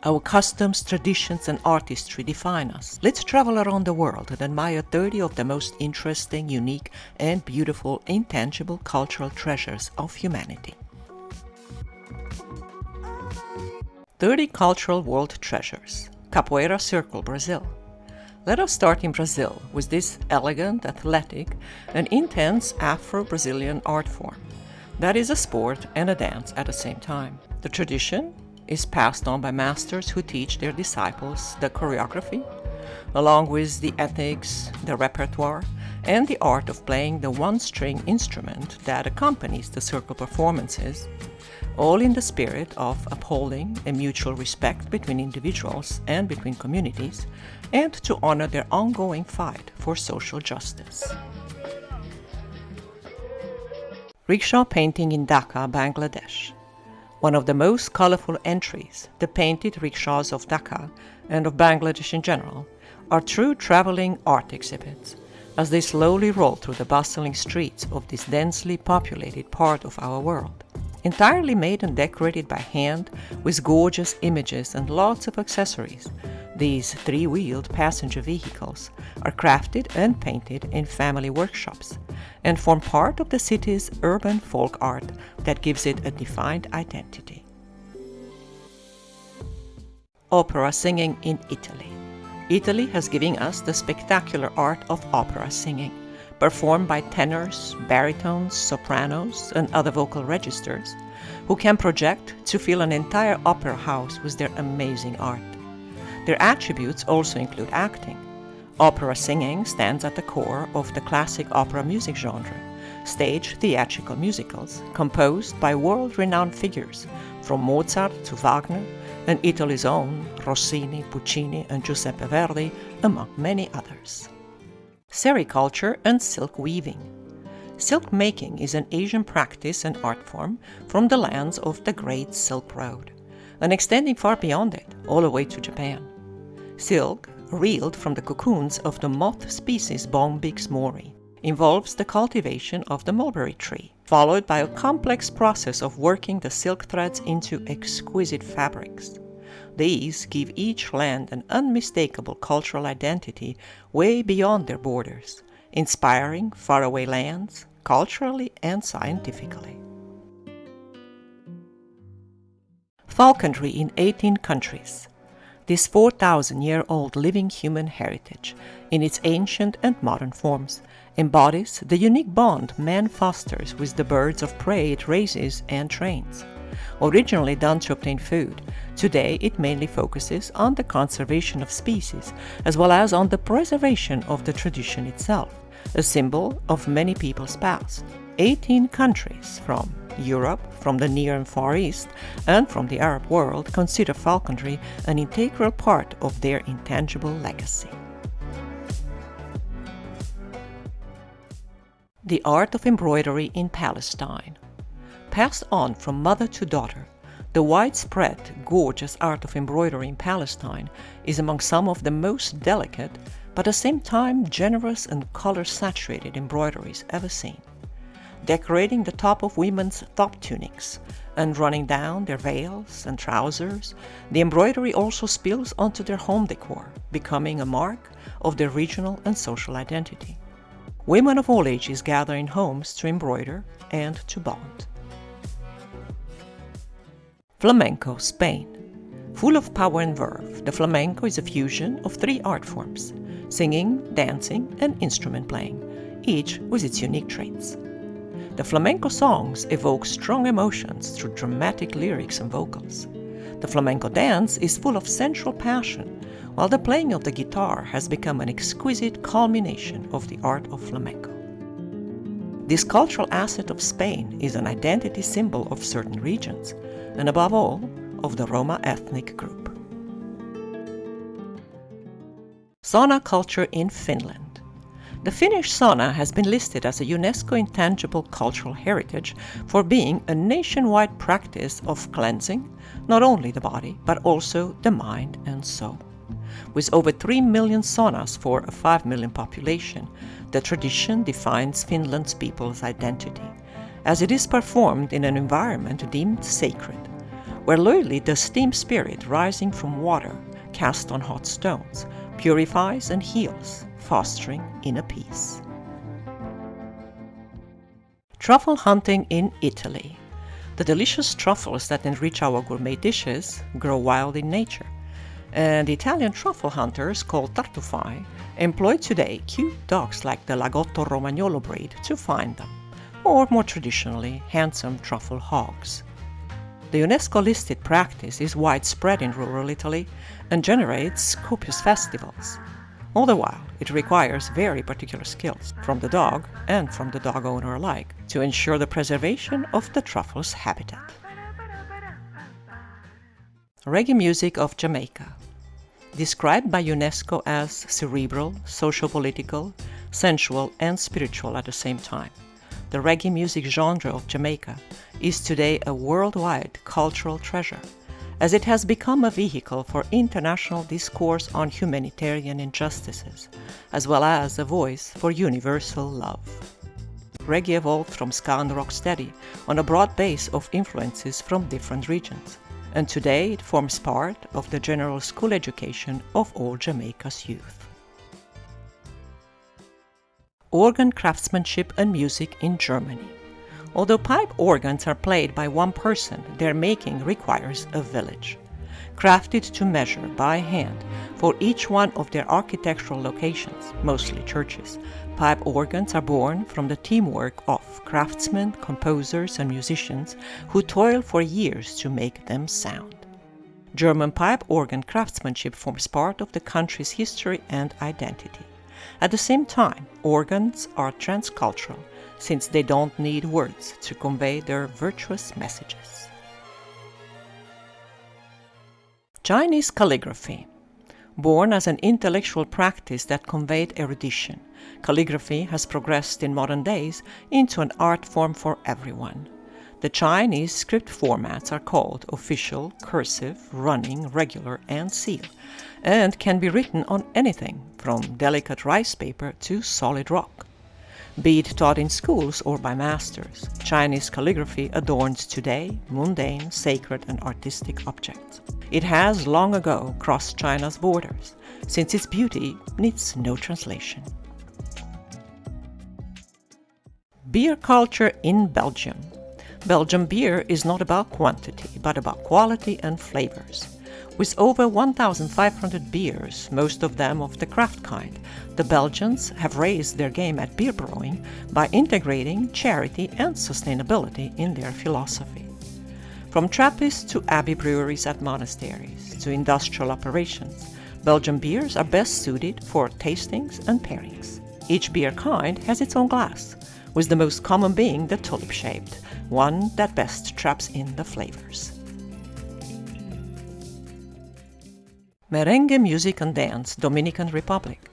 Our customs, traditions, and artistry define us. Let's travel around the world and admire 30 of the most interesting, unique, and beautiful intangible cultural treasures of humanity. 30 Cultural World Treasures. Capoeira Circle, Brazil. Let us start in Brazil with this elegant, athletic, and intense Afro-Brazilian art form. That is a sport and a dance at the same time. The tradition is passed on by masters who teach their disciples the choreography, along with the ethics, the repertoire, and the art of playing the one-string instrument that accompanies the circle performances, all in the spirit of upholding a mutual respect between individuals and between communities, and to honor their ongoing fight for social justice. Rickshaw painting in Dhaka, Bangladesh. One of the most colorful entries, the painted rickshaws of Dhaka and of Bangladesh in general, are true traveling art exhibits, as they slowly roll through the bustling streets of this densely populated part of our world. Entirely made and decorated by hand with gorgeous images and lots of accessories, these three-wheeled passenger vehicles are crafted and painted in family workshops and form part of the city's urban folk art that gives it a defined identity. Opera singing in Italy. Italy has given us the spectacular art of opera singing, performed by tenors, baritones, sopranos, and other vocal registers, who can project to fill an entire opera house with their amazing art. Their attributes also include acting. Opera singing stands at the core of the classic opera music genre, staged theatrical musicals composed by world-renowned figures from Mozart to Wagner and Italy's own Rossini, Puccini, and Giuseppe Verdi, among many others. Sericulture and silk weaving. Silk making is an Asian practice and art form from the lands of the Great Silk Road, and extending far beyond it, all the way to Japan. Silk, reeled from the cocoons of the moth species Bombyx mori, involves the cultivation of the mulberry tree, followed by a complex process of working the silk threads into exquisite fabrics. These give each land an unmistakable cultural identity way beyond their borders, inspiring faraway lands culturally and scientifically. Falconry in 18 countries. This 4,000-year-old living human heritage, in its ancient and modern forms, embodies the unique bond man fosters with the birds of prey it raises and trains. Originally done to obtain food, today it mainly focuses on the conservation of species as well as on the preservation of the tradition itself, a symbol of many people's past. 18 countries from Europe, from the Near and Far East, and from the Arab world consider falconry an integral part of their intangible legacy. The art of embroidery in Palestine. Passed on from mother to daughter, the widespread, gorgeous art of embroidery in Palestine is among some of the most delicate, but at the same time generous and color-saturated embroideries ever seen. Decorating the top of women's top tunics and running down their veils and trousers, the embroidery also spills onto their home decor, becoming a mark of their regional and social identity. Women of all ages gather in homes to embroider and to bond. Flamenco, Spain. Full of power and verve, the flamenco is a fusion of three art forms: singing, dancing, and instrument playing, each with its unique traits. The flamenco songs evoke strong emotions through dramatic lyrics and vocals. The flamenco dance is full of sensual passion, while the playing of the guitar has become an exquisite culmination of the art of flamenco. This cultural asset of Spain is an identity symbol of certain regions, and above all, of the Roma ethnic group. Sauna culture in Finland. The Finnish sauna has been listed as a UNESCO Intangible Cultural Heritage for being a nationwide practice of cleansing not only the body, but also the mind and soul. With over 3 million saunas for a 5 million population, the tradition defines Finland's people's identity, as it is performed in an environment deemed sacred, where literally the steam spirit rising from water cast on hot stones purifies and heals, fostering inner peace. Truffle hunting in Italy. The delicious truffles that enrich our gourmet dishes grow wild in nature, and Italian truffle hunters called tartufi employ today cute dogs like the Lagotto Romagnolo breed to find them, or more traditionally, handsome truffle hogs. The UNESCO-listed practice is widespread in rural Italy and generates copious festivals. All the while, it requires very particular skills from the dog and from the dog owner alike to ensure the preservation of the truffle's habitat. Reggae music of Jamaica. Described by UNESCO as cerebral, socio-political, sensual, and spiritual at the same time, the reggae music genre of Jamaica is today a worldwide cultural treasure, as it has become a vehicle for international discourse on humanitarian injustices, as well as a voice for universal love. Reggae evolved from ska and rocksteady on a broad base of influences from different regions, and today it forms part of the general school education of all Jamaica's youth. Organ craftsmanship and music in Germany. Although pipe organs are played by one person, their making requires a village. Crafted to measure by hand for each one of their architectural locations, mostly churches, pipe organs are born from the teamwork of craftsmen, composers, and musicians who toil for years to make them sound. German pipe organ craftsmanship forms part of the country's history and identity. At the same time, organs are transcultural, since they don't need words to convey their virtuous messages. Chinese calligraphy. Born as an intellectual practice that conveyed erudition, calligraphy has progressed in modern days into an art form for everyone. The Chinese script formats are called official, cursive, running, regular, and seal, and can be written on anything from delicate rice paper to solid rock. Be it taught in schools or by masters, Chinese calligraphy adorns today mundane, sacred, and artistic objects. It has long ago crossed China's borders, since its beauty needs no translation. Beer culture in Belgium. Belgian beer is not about quantity, but about quality and flavors. With over 1,500 beers, most of them of the craft kind, the Belgians have raised their game at beer brewing by integrating charity and sustainability in their philosophy. From Trappists to abbey breweries at monasteries to industrial operations, Belgian beers are best suited for tastings and pairings. Each beer kind has its own glass, with the most common being the tulip-shaped, one that best traps in the flavors. Merengue music and dance, Dominican Republic.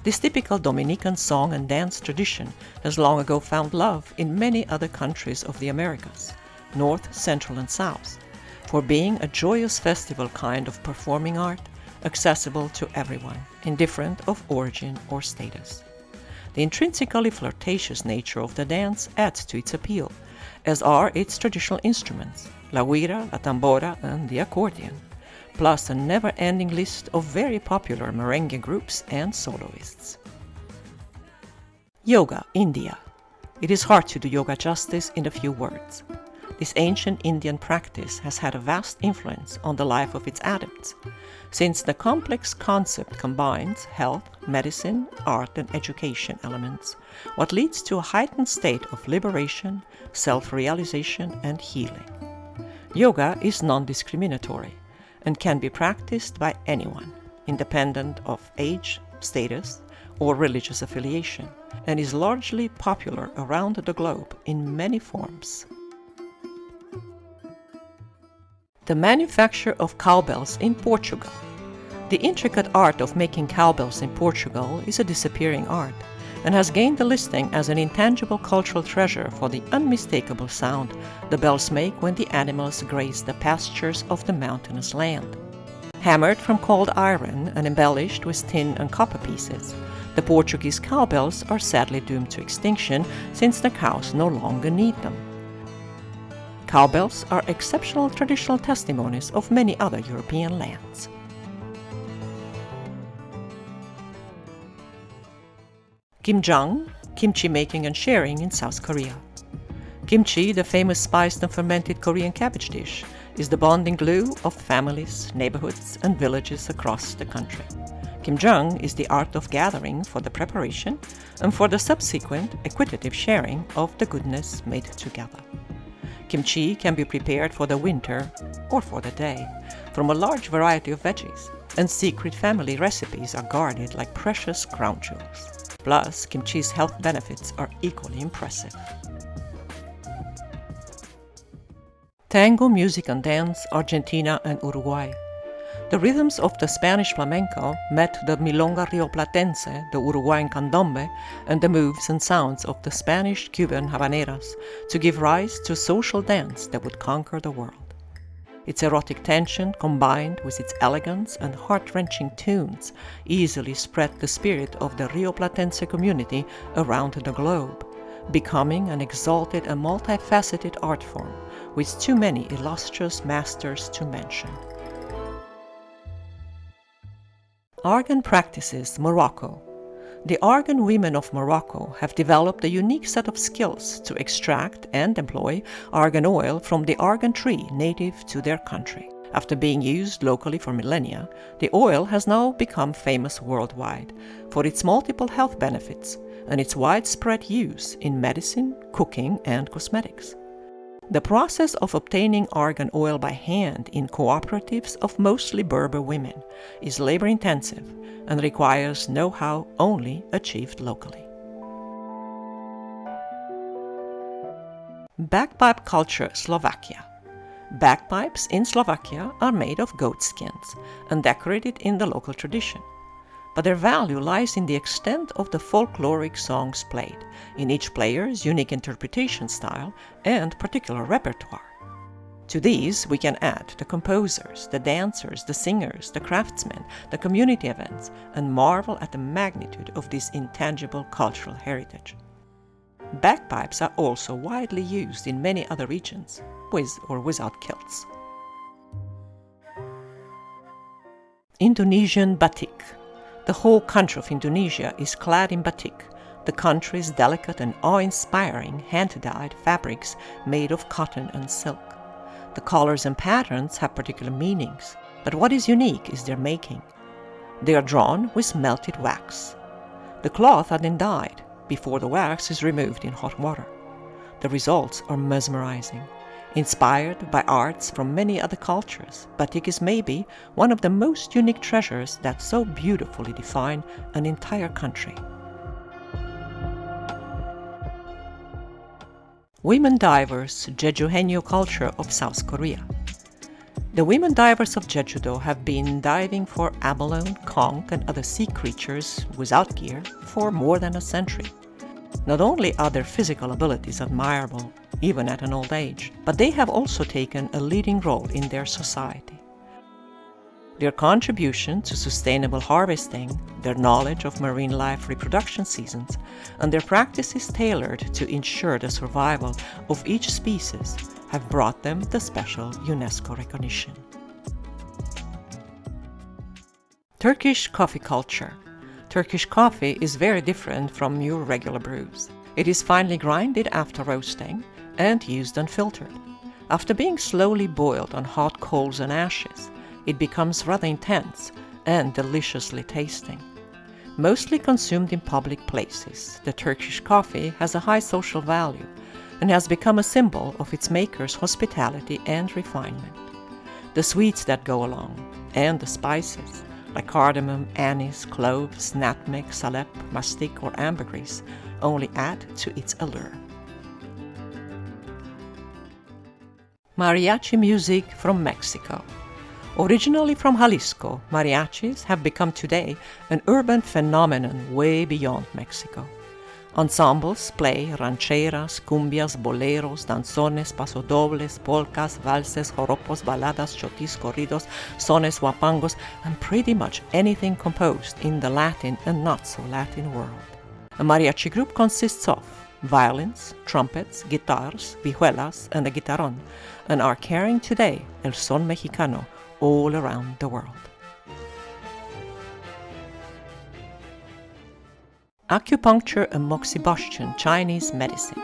This typical Dominican song and dance tradition has long ago found love in many other countries of the Americas, North, Central, and South, for being a joyous festival kind of performing art, accessible to everyone, indifferent of origin or status. The intrinsically flirtatious nature of the dance adds to its appeal, as are its traditional instruments, la guira, la tambora, and the accordion, plus a never-ending list of very popular merengue groups and soloists. Yoga, India. It is hard to do yoga justice in a few words. This ancient Indian practice has had a vast influence on the life of its adepts, since the complex concept combines health, medicine, art, and education elements, what leads to a heightened state of liberation, self-realization, and healing. Yoga is non-discriminatory and can be practiced by anyone, independent of age, status, or religious affiliation, and is largely popular around the globe in many forms. The manufacture of cowbells in Portugal. The intricate art of making cowbells in Portugal is a disappearing art and has gained a listing as an intangible cultural treasure for the unmistakable sound the bells make when the animals graze the pastures of the mountainous land. Hammered from cold iron and embellished with tin and copper pieces, the Portuguese cowbells are sadly doomed to extinction since the cows no longer need them. Cowbells are exceptional traditional testimonies of many other European lands. Kimjang, kimchi making and sharing in South Korea. Kimchi, the famous spiced and fermented Korean cabbage dish, is the bonding glue of families, neighborhoods, and villages across the country. Kimjang is the art of gathering for the preparation and for the subsequent equitative sharing of the goodness made together. Kimchi can be prepared for the winter or for the day from a large variety of veggies, and secret family recipes are guarded like precious crown jewels. Plus, kimchi's health benefits are equally impressive. Tango, music and dance, Argentina and Uruguay. The rhythms of the Spanish flamenco met the milonga rioplatense, the Uruguayan candombe, and the moves and sounds of the Spanish Cuban habaneras to give rise to social dance that would conquer the world. Its erotic tension, combined with its elegance and heart-wrenching tunes, easily spread the spirit of the rioplatense community around the globe, becoming an exalted and multifaceted art form with too many illustrious masters to mention. Argan practices, Morocco. The Argan women of Morocco have developed a unique set of skills to extract and employ argan oil from the argan tree native to their country. After being used locally for millennia, the oil has now become famous worldwide for its multiple health benefits and its widespread use in medicine, cooking, and cosmetics. The process of obtaining argan oil by hand in cooperatives of mostly Berber women is labor-intensive and requires know-how only achieved locally. Bagpipe culture, Slovakia. Bagpipes in Slovakia are made of goat skins and decorated in the local tradition. But their value lies in the extent of the folkloric songs played, in each player's unique interpretation style and particular repertoire. To these we can add the composers, the dancers, the singers, the craftsmen, the community events, and marvel at the magnitude of this intangible cultural heritage. Bagpipes are also widely used in many other regions, with or without kilts. Indonesian batik. The whole country of Indonesia is clad in batik, the country's delicate and awe-inspiring hand-dyed fabrics made of cotton and silk. The colors and patterns have particular meanings, but what is unique is their making. They are drawn with melted wax. The cloth are then dyed before the wax is removed in hot water. The results are mesmerizing. Inspired by arts from many other cultures, batik is maybe one of the most unique treasures that so beautifully define an entire country. Women divers, Jeju-Haenyeo culture of South Korea. The women divers of Jeju-do have been diving for abalone, conch, and other sea creatures without gear for more than a century. Not only are their physical abilities admirable, even at an old age, but they have also taken a leading role in their society. Their contribution to sustainable harvesting, their knowledge of marine life reproduction seasons, and their practices tailored to ensure the survival of each species have brought them the special UNESCO recognition. Turkish coffee culture. Turkish coffee is very different from your regular brews. It is finely grinded after roasting and used unfiltered. After being slowly boiled on hot coals and ashes, it becomes rather intense and deliciously tasting. Mostly consumed in public places, the Turkish coffee has a high social value and has become a symbol of its maker's hospitality and refinement. The sweets that go along, and the spices, like cardamom, anise, cloves, nutmeg, salep, mastic, or ambergris, only add to its allure. Mariachi music from Mexico. Originally from Jalisco, mariachis have become today an urban phenomenon way beyond Mexico. Ensembles play rancheras, cumbias, boleros, danzones, pasodobles, polkas, valses, joropos, baladas, chotis, corridos, sones, huapangos, and pretty much anything composed in the Latin and not so Latin world. A mariachi group consists of violins, trumpets, guitars, vihuelas, and the guitarrón, and are carrying today el son mexicano all around the world. Acupuncture and moxibustion Chinese medicine.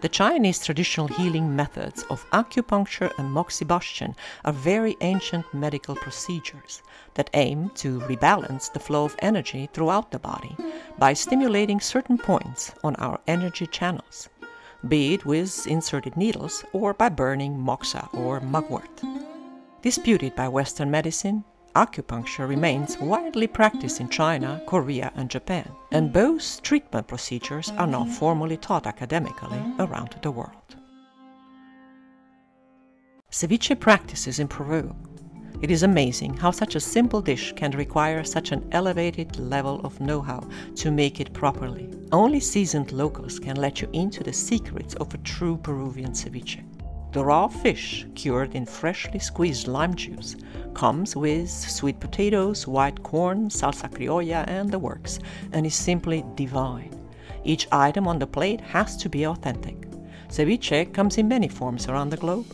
The Chinese traditional healing methods of acupuncture and moxibustion are very ancient medical procedures that aim to rebalance the flow of energy throughout the body by stimulating certain points on our energy channels, be it with inserted needles or by burning moxa or mugwort. Disputed by Western medicine, acupuncture remains widely practiced in China, Korea, and Japan, and both treatment procedures are now formally taught academically around the world. Ceviche practices in Peru. It is amazing how such a simple dish can require such an elevated level of know-how to make it properly. Only seasoned locals can let you into the secrets of a true Peruvian ceviche. The raw fish, cured in freshly squeezed lime juice, comes with sweet potatoes, white corn, salsa criolla, and the works, and is simply divine. Each item on the plate has to be authentic. Ceviche comes in many forms around the globe,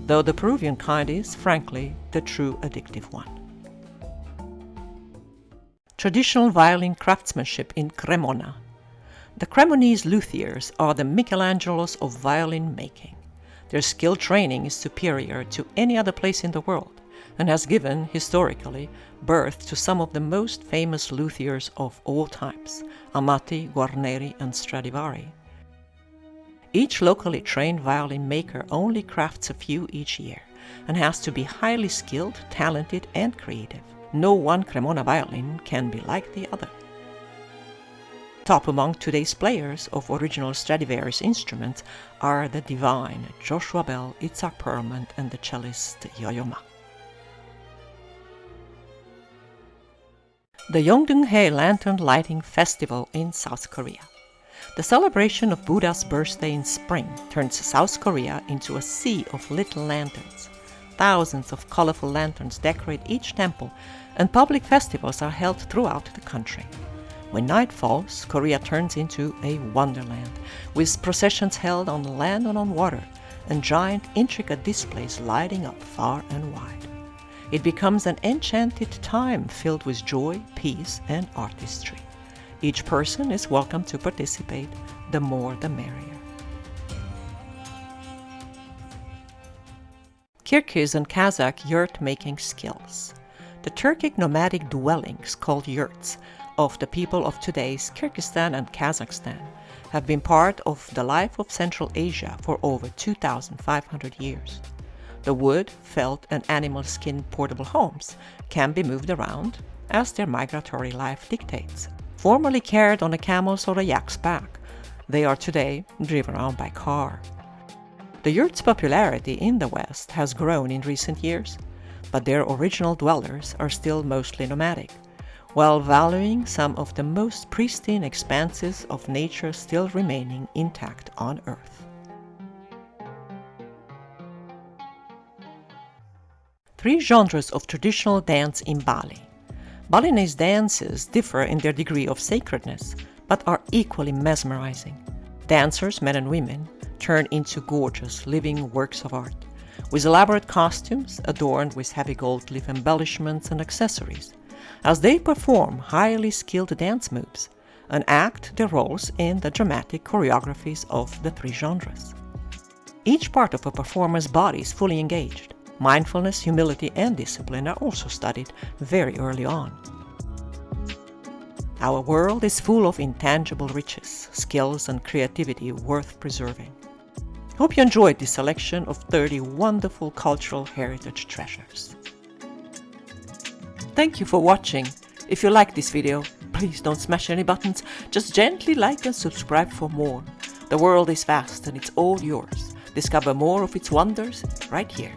though the Peruvian kind is, frankly, the true addictive one. Traditional violin craftsmanship in Cremona. The Cremonese luthiers are the Michelangelos of violin making. Their skill training is superior to any other place in the world and has given, historically, birth to some of the most famous luthiers of all times, Amati, Guarneri, and Stradivari. Each locally trained violin maker only crafts a few each year and has to be highly skilled, talented, and creative. No one Cremona violin can be like the other. Top among today's players of original Stradivarius instruments are the divine Joshua Bell, Itzhak Perlman, and the cellist Yo-Yo Ma. The Yeongdeung-hae Lantern Lighting Festival in South Korea. The celebration of Buddha's birthday in spring turns South Korea into a sea of little lanterns. Thousands of colorful lanterns decorate each temple, and public festivals are held throughout the country. When night falls, Korea turns into a wonderland, with processions held on land and on water, and giant, intricate displays lighting up far and wide. It becomes an enchanted time filled with joy, peace, and artistry. Each person is welcome to participate, the more the merrier. Kyrgyz and Kazakh yurt-making skills. The Turkic nomadic dwellings called yurts of the people of today's Kyrgyzstan and Kazakhstan have been part of the life of Central Asia for over 2,500 years. The wood, felt, and animal skin portable homes can be moved around as their migratory life dictates. Formerly carried on a camel's or a yak's back, they are today driven around by car. The yurt's popularity in the West has grown in recent years, but their original dwellers are still mostly nomadic, while valuing some of the most pristine expanses of nature still remaining intact on Earth. 3 genres of traditional dance in Bali. Balinese dances differ in their degree of sacredness, but are equally mesmerizing. Dancers, men and women, turn into gorgeous, living works of art, with elaborate costumes adorned with heavy gold leaf embellishments and accessories, as they perform highly skilled dance moves and act their roles in the dramatic choreographies of the 3 genres. Each part of a performer's body is fully engaged. Mindfulness, humility, and discipline are also studied very early on. Our world is full of intangible riches, skills, and creativity worth preserving. Hope you enjoyed this selection of 30 wonderful cultural heritage treasures. Thank you for watching. If you like this video, please don't smash any buttons, just gently like and subscribe for more. The world is vast and it's all yours. Discover more of its wonders right here.